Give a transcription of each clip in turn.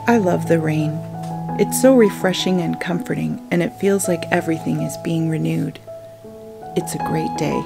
I love the rain. It's so refreshing and comforting, and it feels like everything is being renewed. It's a great day.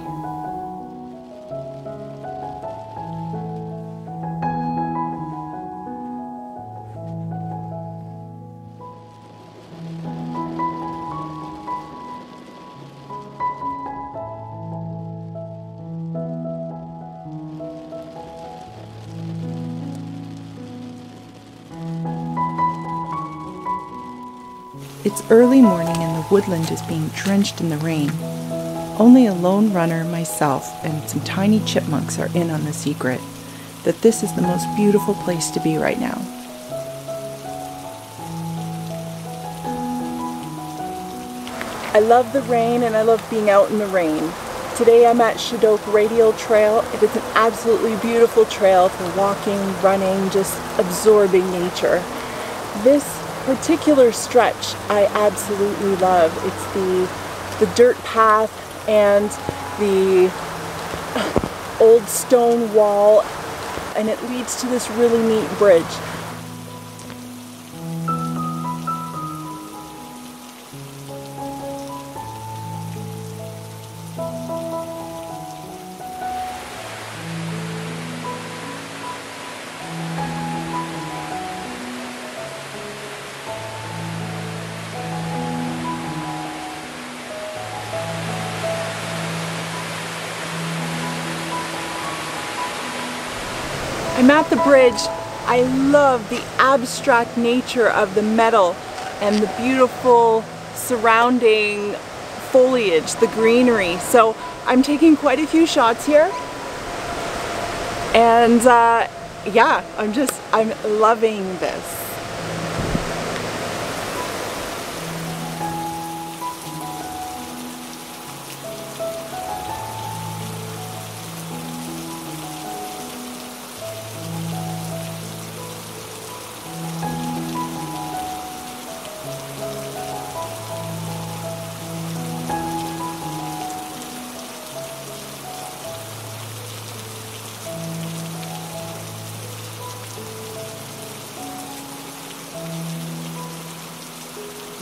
It's early morning and the woodland is being drenched in the rain. Only a lone runner, myself, and some tiny chipmunks are in on the secret that this is the most beautiful place to be right now. I love the rain and I love being out in the rain. Today I'm at Chedoke Radial Trail. It is an absolutely beautiful trail for walking, running, just absorbing nature. This particular stretch I absolutely love. It's the dirt path and the old stone wall, and it leads to this really neat bridge. I'm at the bridge. I love the abstract nature of the metal and the beautiful surrounding foliage, the greenery. So I'm taking quite a few shots here. And yeah, I'm loving this.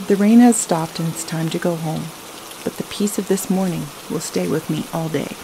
The rain has stopped and it's time to go home, but the peace of this morning will stay with me all day.